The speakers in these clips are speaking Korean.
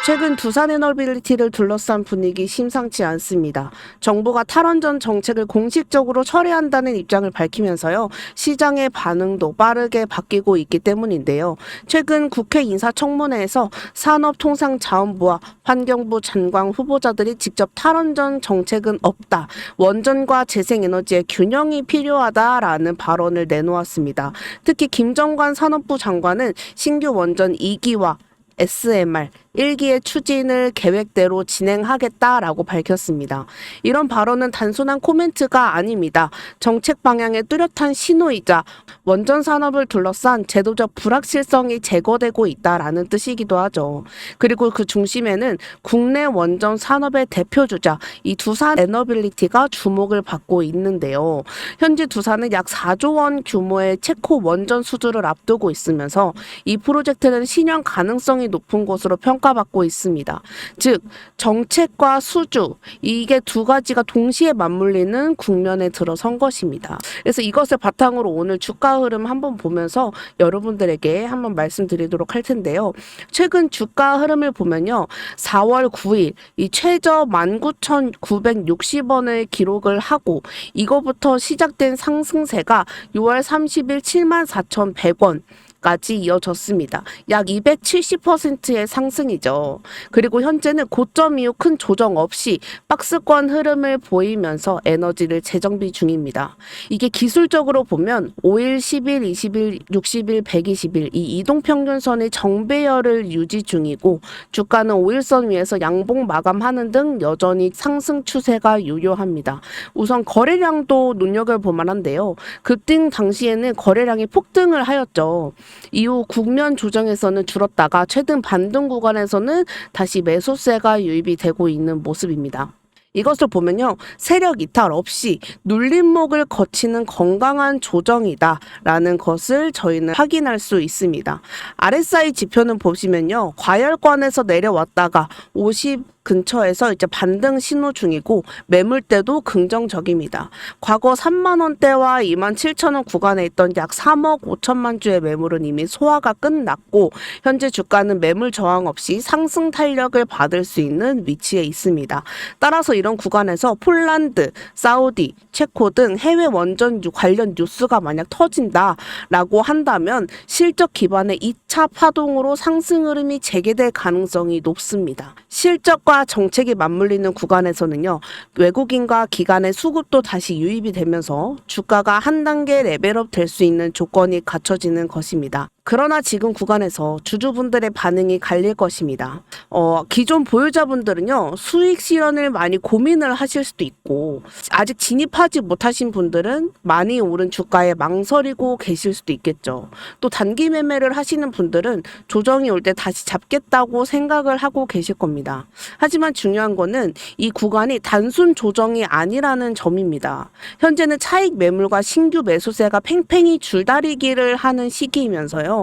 최근 두산 에너빌리티를 둘러싼 분위기 심상치 않습니다. 정부가 탈원전 정책을 공식적으로 철회한다는 입장을 밝히면서요, 시장의 반응도 빠르게 바뀌고 있기 때문인데요. 최근 국회 인사청문회에서 산업통상자원부와 환경부 장관 후보자들이 직접 탈원전 정책은 없다, 원전과 재생에너지의 균형이 필요하다라는 발언을 내놓았습니다. 특히 김정관 산업부 장관은 신규 원전 2기와 SMR 1기의 추진을 계획대로 진행하겠다라고 밝혔습니다. 이런 발언은 단순한 코멘트가 아닙니다. 정책 방향의 뚜렷한 신호이자 원전 산업을 둘러싼 제도적 불확실성이 제거되고 있다라는 뜻이기도 하죠. 그리고 그 중심에는 국내 원전 산업의 대표주자 이 두산 에너빌리티가 주목을 받고 있는데요. 현재 두산은 약 4조 원 규모의 체코 원전 수주를 앞두고 있으면서 이 프로젝트는 실현 가능성이 높은 것으로 평가받고 있습니다. 즉, 정책과 수주, 이게 두 가지가 동시에 맞물리는 국면에 들어선 것입니다. 그래서 이것을 바탕으로 오늘 주가 흐름 한번 보면서 여러분들에게 한번 말씀드리도록 할 텐데요. 최근 주가 흐름을 보면요. 4월 9일 이 최저 19,960원을 기록을 하고 이거부터 시작된 상승세가 6월 30일 74,100원 까지 이어졌습니다. 약 270%의 상승이죠. 그리고 현재는 고점 이후 큰 조정 없이 박스권 흐름을 보이면서 에너지를 재정비 중입니다. 이게 기술적으로 보면 5일, 10일, 20일, 60일, 120일 이 이동평균선의 정배열을 유지 중이고 주가는 5일선 위에서 양봉 마감하는 등 여전히 상승 추세가 유효합니다. 우선 거래량도 눈여겨볼 만한데요. 급등 당시에는 거래량이 폭등을 하였죠. 이후 국면 조정에서는 줄었다가 최근 반등 구간에서는 다시 매수세가 유입이 되고 있는 모습입니다. 이것을 보면요. 세력 이탈 없이 눌림목을 거치는 건강한 조정이다라는 것을 저희는 확인할 수 있습니다. RSI 지표는 보시면요. 과열권에서 내려왔다가 50 근처에서 이제 반등 신호 중이고 매물대도 긍정적입니다. 과거 3만 원대와 2만 7천 원 구간에 있던 약 3억 5천만 주의 매물은 이미 소화가 끝났고 현재 주가는 매물 저항 없이 상승 탄력을 받을 수 있는 위치에 있습니다. 따라서 이런 구간에서 폴란드, 사우디, 체코 등 해외 원전 관련 뉴스가 만약 터진다라고 한다면 실적 기반의 2차 파동으로 상승 흐름이 재개될 가능성이 높습니다. 실적과 정책이 맞물리는 구간에서는요. 외국인과 기관의 수급도 다시 유입이 되면서 주가가 한 단계 레벨업 될 수 있는 조건이 갖춰지는 것입니다. 그러나 지금 구간에서 주주분들의 반응이 갈릴 것입니다. 기존 보유자분들은요. 수익 실현을 많이 고민을 하실 수도 있고 아직 진입하지 못하신 분들은 많이 오른 주가에 망설이고 계실 수도 있겠죠. 또 단기 매매를 하시는 분들은 조정이 올 때 다시 잡겠다고 생각을 하고 계실 겁니다. 하지만 중요한 거는 이 구간이 단순 조정이 아니라는 점입니다. 현재는 차익 매물과 신규 매수세가 팽팽히 줄다리기를 하는 시기이면서요.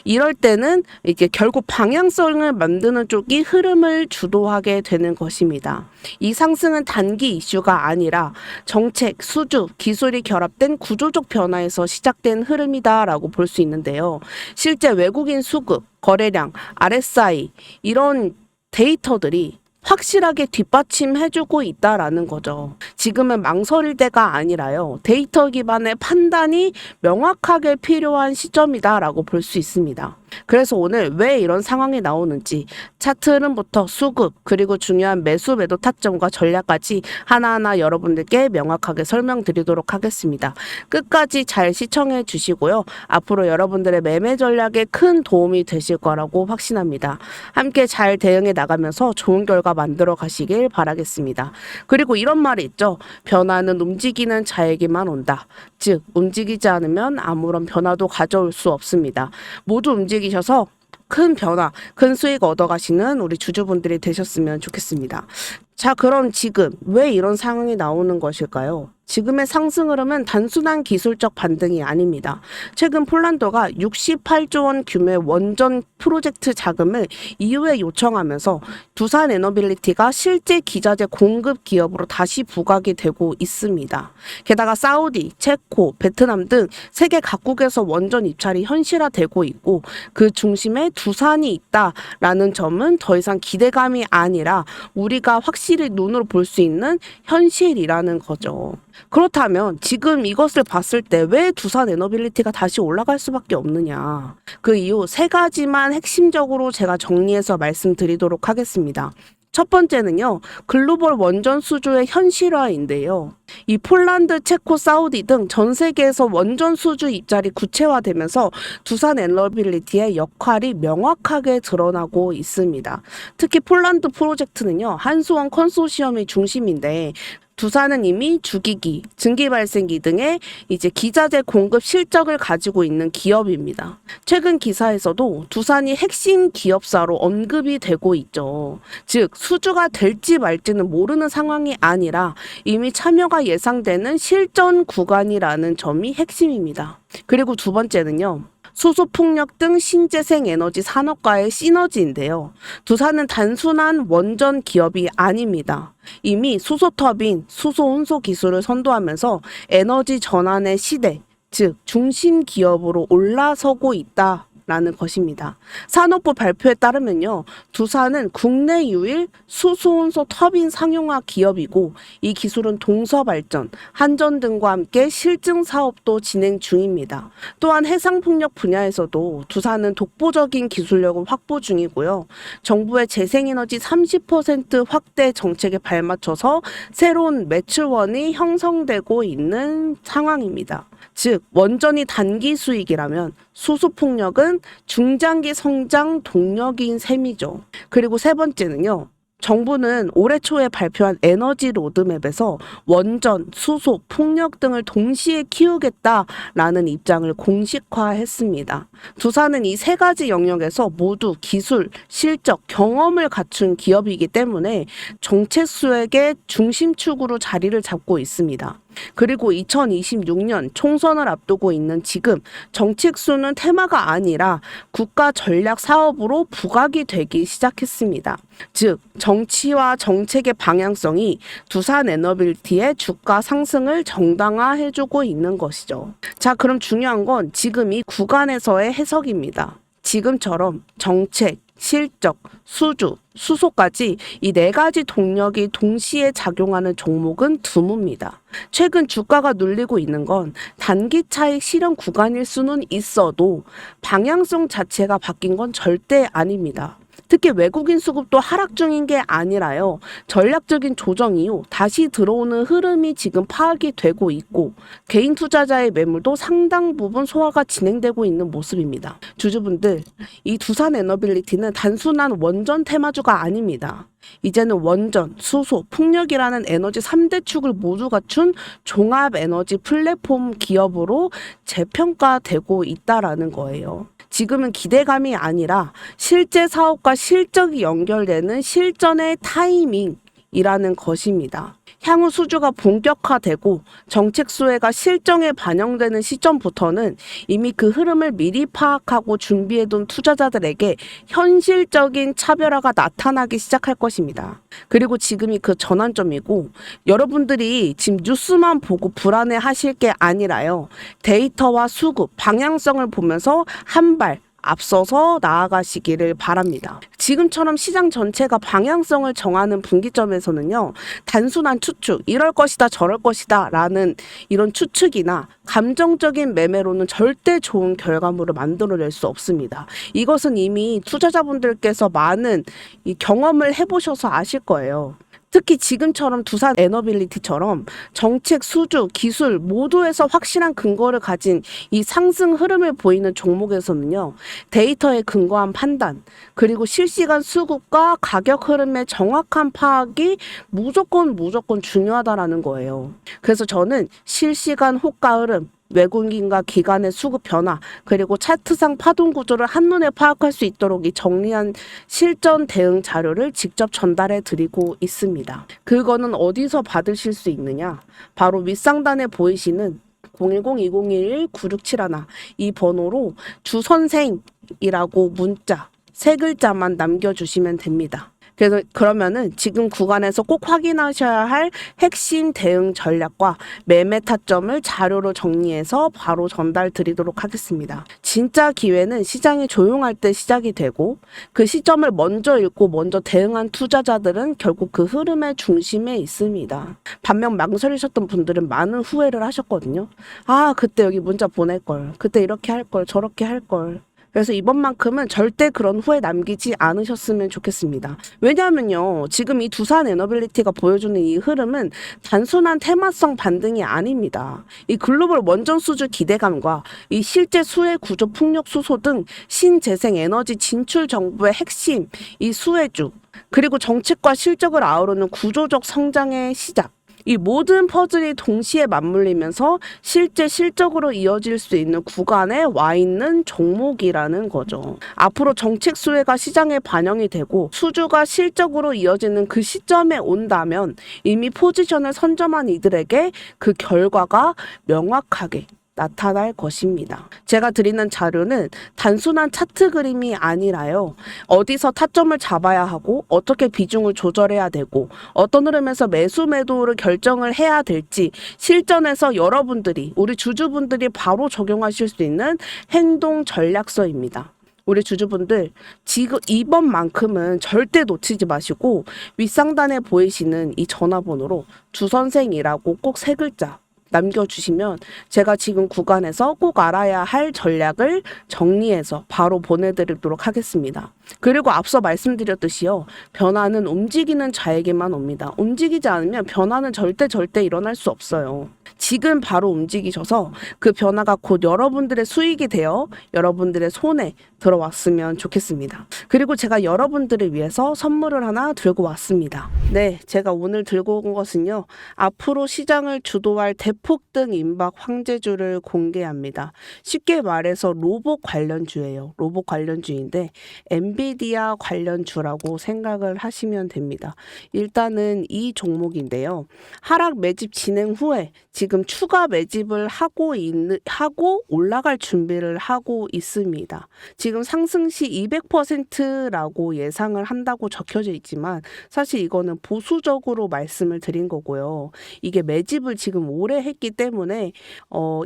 이럴 때는 이제 결국 방향성을 만드는 쪽이 흐름을 주도하게 되는 것입니다. 이 상승은 단기 이슈가 아니라 정책, 수주, 기술이 결합된 구조적 변화에서 시작된 흐름이다라고 볼 수 있는데요. 실제 외국인 수급, 거래량, RSI 이런 데이터들이 확실하게 뒷받침해주고 있다라는 거죠. 지금은 망설일 때가 아니라요. 데이터 기반의 판단이 명확하게 필요한 시점이다라고 볼 수 있습니다. 그래서 오늘 왜 이런 상황이 나오는지 차트 흐름부터 수급 그리고 중요한 매수 매도 타점과 전략까지 하나하나 여러분들께 명확하게 설명드리도록 하겠습니다. 끝까지 잘 시청해 주시고요. 앞으로 여러분들의 매매 전략에 큰 도움이 되실 거라고 확신합니다. 함께 잘 대응해 나가면서 좋은 결과 만들어 가시길 바라겠습니다. 그리고 이런 말이 있죠. 변화는 움직이는 자에게만 온다. 즉 움직이지 않으면 아무런 변화도 가져올 수 없습니다. 모두 움직이셔서 큰 변화, 큰 수익 얻어가시는 우리 주주분들이 되셨으면 좋겠습니다. 자, 그럼 지금 왜 이런 상황이 나오는 것일까요? 지금의 상승 흐름은 단순한 기술적 반등이 아닙니다. 최근 폴란드가 68조 원 규모의 원전 프로젝트 자금을 이후에 요청하면서 두산 에너빌리티가 실제 기자재 공급 기업으로 다시 부각이 되고 있습니다. 게다가 사우디, 체코, 베트남 등 세계 각국에서 원전 입찰이 현실화되고 있고 그 중심에 두산이 있다라는 점은 더 이상 기대감이 아니라 우리가 확실히 눈으로 볼 수 있는 현실이라는 거죠. 그렇다면 지금 이것을 봤을 때 왜 두산 에너빌리티가 다시 올라갈 수밖에 없느냐. 그 이유 세 가지만 핵심적으로 제가 정리해서 말씀드리도록 하겠습니다. 첫 번째는요, 글로벌 원전 수주의 현실화인데요. 이 폴란드, 체코, 사우디 등 전 세계에서 원전 수주 입찰이 구체화되면서 두산 에너빌리티의 역할이 명확하게 드러나고 있습니다. 특히 폴란드 프로젝트는요, 한수원 컨소시엄이 중심인데 두산은 이미 주기기, 증기발생기 등의 이제 기자재 공급 실적을 가지고 있는 기업입니다. 최근 기사에서도 두산이 핵심 기업사로 언급이 되고 있죠. 즉, 수주가 될지 말지는 모르는 상황이 아니라 이미 참여가 예상되는 실전 구간이라는 점이 핵심입니다. 그리고 두 번째는요. 수소폭력 등 신재생 에너지 산업과의 시너지인데요. 두산은 단순한 원전 기업이 아닙니다. 이미 수소터빈, 수소혼소 기술을 선도하면서 에너지 전환의 시대, 즉 중심 기업으로 올라서고 있다. 라는 것입니다. 산업부 발표에 따르면요, 두산은 국내 유일 수소온소 터빈 상용화 기업이고 이 기술은 동서발전, 한전 등과 함께 실증 사업도 진행 중입니다. 또한 해상풍력 분야에서도 두산은 독보적인 기술력을 확보 중이고요. 정부의 재생에너지 30% 확대 정책에 발맞춰서 새로운 매출원이 형성되고 있는 상황입니다. 즉, 원전이 단기 수익이라면 수소폭력은 중장기 성장 동력인 셈이죠. 그리고 세 번째는요. 정부는 올해 초에 발표한 에너지 로드맵에서 원전, 수소, 풍력 등을 동시에 키우겠다라는 입장을 공식화했습니다. 두산은 이 세 가지 영역에서 모두 기술, 실적, 경험을 갖춘 기업이기 때문에 정책 수획의 중심축으로 자리를 잡고 있습니다. 그리고 2026년 총선을 앞두고 있는 지금 정책수는 테마가 아니라 국가 전략 사업으로 부각이 되기 시작했습니다. 즉, 정치와 정책의 방향성이 두산 에너빌리티의 주가 상승을 정당화해주고 있는 것이죠. 자, 그럼 중요한 건 지금 이 구간에서의 해석입니다. 지금처럼 정책, 실적, 수주, 수소까지 이 네 가지 동력이 동시에 작용하는 종목은 드뭅니다. 최근 주가가 눌리고 있는 건 단기 차익 실현 구간일 수는 있어도 방향성 자체가 바뀐 건 절대 아닙니다. 특히 외국인 수급도 하락 중인 게 아니라요. 전략적인 조정 이후 다시 들어오는 흐름이 지금 파악이 되고 있고 개인 투자자의 매물도 상당 부분 소화가 진행되고 있는 모습입니다. 주주분들, 이 두산 에너빌리티는 단순한 원전 테마주가 아닙니다. 이제는 원전, 수소, 풍력이라는 에너지 3대 축을 모두 갖춘 종합 에너지 플랫폼 기업으로 재평가되고 있다라는 거예요. 지금은 기대감이 아니라 실제 사업과 실적이 연결되는 실전의 타이밍이라는 것입니다. 향후 수주가 본격화되고 정책 수혜가 실정에 반영되는 시점부터는 이미 그 흐름을 미리 파악하고 준비해둔 투자자들에게 현실적인 차별화가 나타나기 시작할 것입니다. 그리고 지금이 그 전환점이고 여러분들이 지금 뉴스만 보고 불안해하실 게 아니라요. 데이터와 수급, 방향성을 보면서 한 발 앞서서 나아가시기를 바랍니다. 지금처럼 시장 전체가 방향성을 정하는 분기점에서는요, 단순한 추측, 이럴 것이다, 저럴 것이다 라는 이런 추측이나 감정적인 매매로는 절대 좋은 결과물을 만들어낼 수 없습니다. 이것은 이미 투자자분들께서 많은 이 경험을 해보셔서 아실 거예요. 특히 지금처럼 두산 에너빌리티처럼 정책, 수주, 기술 모두에서 확실한 근거를 가진 이 상승 흐름을 보이는 종목에서는요. 데이터에 근거한 판단, 그리고 실시간 수급과 가격 흐름의 정확한 파악이 무조건 중요하다라는 거예요. 그래서 저는 실시간 호가 흐름, 외국인과 기관의 수급 변화, 그리고 차트상 파동 구조를 한눈에 파악할 수 있도록 이 정리한 실전 대응 자료를 직접 전달해 드리고 있습니다. 그거는 어디서 받으실 수 있느냐? 바로 윗상단에 보이시는 010-2011-9671 이 번호로 주선생이라고 문자 3글자만 남겨주시면 됩니다. 그래서 그러면은 지금 구간에서 꼭 확인하셔야 할 핵심 대응 전략과 매매 타점을 자료로 정리해서 바로 전달 드리도록 하겠습니다. 진짜 기회는 시장이 조용할 때 시작이 되고 그 시점을 먼저 읽고 먼저 대응한 투자자들은 결국 그 흐름의 중심에 있습니다. 반면 망설이셨던 분들은 많은 후회를 하셨거든요. 아, 그때 여기 문자 보낼 걸. 그때 이렇게 할 걸. 저렇게 할 걸. 그래서 이번만큼은 절대 그런 후회 남기지 않으셨으면 좋겠습니다. 왜냐하면요, 지금 이 두산 에너빌리티가 보여주는 이 흐름은 단순한 테마성 반등이 아닙니다. 이 글로벌 원전 수주 기대감과 이 실제 수혜 구조 풍력 수소 등 신재생 에너지 진출 정부의 핵심, 이 수혜주, 그리고 정책과 실적을 아우르는 구조적 성장의 시작, 이 모든 퍼즐이 동시에 맞물리면서 실제 실적으로 이어질 수 있는 구간에 와 있는 종목이라는 거죠. 앞으로 정책 수혜가 시장에 반영이 되고 수주가 실적으로 이어지는 그 시점에 온다면 이미 포지션을 선점한 이들에게 그 결과가 명확하게 나타날 것입니다. 제가 드리는 자료는 단순한 차트 그림이 아니라요. 어디서 타점을 잡아야 하고 어떻게 비중을 조절해야 되고 어떤 흐름에서 매수 매도를 결정을 해야 될지 실전에서 여러분들이 우리 주주분들이 바로 적용하실 수 있는 행동 전략서입니다. 우리 주주분들 지금 이번만큼은 절대 놓치지 마시고 윗상단에 보이시는 이 전화번호로 주선생이라고 꼭 3글자 남겨주시면 제가 지금 구간에서 꼭 알아야 할 전략을 정리해서 바로 보내드리도록 하겠습니다. 그리고 앞서 말씀드렸듯이요. 변화는 움직이는 자에게만 옵니다. 움직이지 않으면 변화는 절대 일어날 수 없어요. 지금 바로 움직이셔서 그 변화가 곧 여러분들의 수익이 되어 여러분들의 손에 들어왔으면 좋겠습니다. 그리고 제가 여러분들을 위해서 선물을 하나 들고 왔습니다. 네, 제가 오늘 들고 온 것은요. 앞으로 시장을 주도할 대폭등 임박 황제주를 공개합니다. 쉽게 말해서 로봇 관련주예요. 로봇 관련주인데 엔비디아 관련주라고 생각을 하시면 됩니다. 일단은 이 종목인데요. 하락 매집 진행 후에 지금 추가 매집을 하고 올라갈 준비를 하고 있습니다. 지금 상승 시 200%라고 예상을 한다고 적혀져 있지만 사실 이거는 보수적으로 말씀을 드린 거고요. 이게 매집을 지금 오래 했기 때문에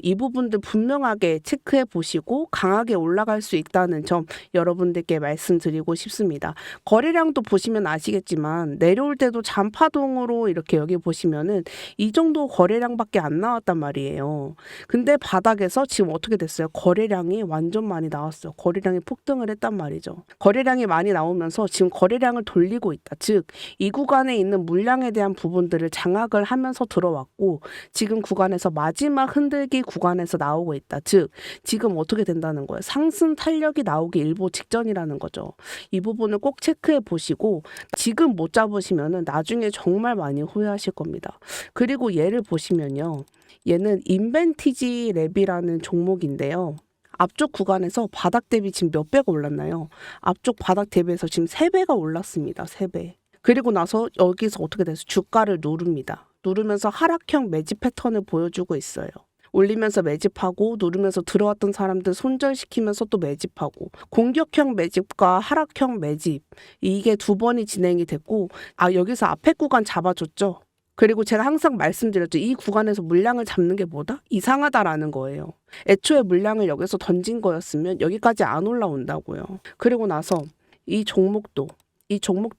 이 부분들 분명하게 체크해 보시고 강하게 올라갈 수 있다는 점 여러분들께 말씀드리고 싶습니다. 거래량도 보시면 아시겠지만 내려올 때도 잔파동으로 이렇게 여기 보시면은 이 정도 거래량밖에 안 나왔단 말이에요. 근데 바닥에서 지금 어떻게 됐어요? 거래량이 완전 많이 나왔어요. 거래량이 폭등을 했단 말이죠. 거래량이 많이 나오면서 지금 거래량을 돌리고 있다. 즉, 이 구간에 있는 물량에 대한 부분들을 장악을 하면서 들어왔고 지금 구간에서 마지막 흔들기 구간에서 나오고 있다. 즉, 지금 어떻게 된다는 거예요? 상승 탄력이 나오기 일보 직전이라는 거죠. 이 부분을 꼭 체크해 보시고 지금 못 잡으시면은 나중에 정말 많이 후회하실 겁니다. 그리고 얘를 보시면요. 얘는 인벤티지 랩이라는 종목인데요. 앞쪽 구간에서 바닥 대비 지금 몇 배가 올랐나요? 앞쪽 바닥 대비해서 지금 3배가 올랐습니다. 3배. 그리고 나서 여기서 어떻게 돼서 주가를 누릅니다. 누르면서 하락형 매집 패턴을 보여주고 있어요. 올리면서 매집하고 누르면서 들어왔던 사람들 손절시키면서 또 매집하고 공격형 매집과 하락형 매집 이게 2번이 진행이 됐고 여기서 앞에 구간 잡아줬죠. 그리고 제가 항상 말씀드렸죠. 이 구간에서 물량을 잡는 게 뭐다? 이상하다라는 거예요. 애초에 물량을 여기서 던진 거였으면 여기까지 안 올라온다고요. 그리고 나서 이 종목도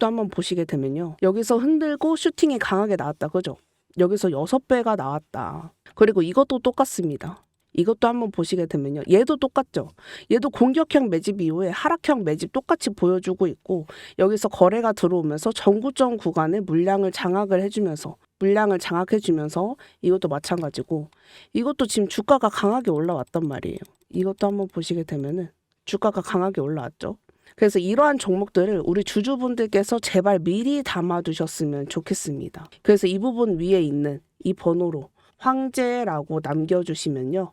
한번 보시게 되면요. 여기서 흔들고 슈팅이 강하게 나왔다. 그죠? 여기서 6배가 나왔다. 그리고 이것도 똑같습니다. 이것도 한번 보시게 되면요. 얘도 똑같죠. 얘도 공격형 매집 이후에 하락형 매집 똑같이 보여주고 있고 여기서 거래가 들어오면서 전구점 구간에 물량을 장악해주면서 이것도 마찬가지고 이것도 지금 주가가 강하게 올라왔단 말이에요. 이것도 한번 보시게 되면은 주가가 강하게 올라왔죠. 그래서 이러한 종목들을 우리 주주분들께서 제발 미리 담아두셨으면 좋겠습니다. 그래서 이 부분 위에 있는 이 번호로 황제라고 남겨주시면요.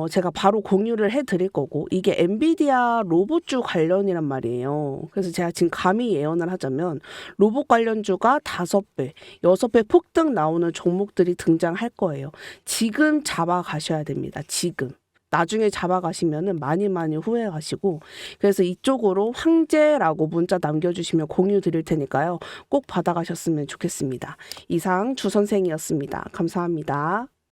제가 바로 공유를 해드릴 거고, 이게 엔비디아 로봇주 관련이란 말이에요. 그래서 제가 지금 감히 예언을 하자면, 로봇 관련주가 5배, 6배 폭등 나오는 종목들이 등장할 거예요. 지금 잡아가셔야 됩니다. 지금. 나중에 잡아가시면은 많이 후회하시고, 그래서 이쪽으로 황제라고 문자 남겨주시면 공유 드릴 테니까요. 꼭 받아가셨으면 좋겠습니다. 이상 주 선생이었습니다. 감사합니다.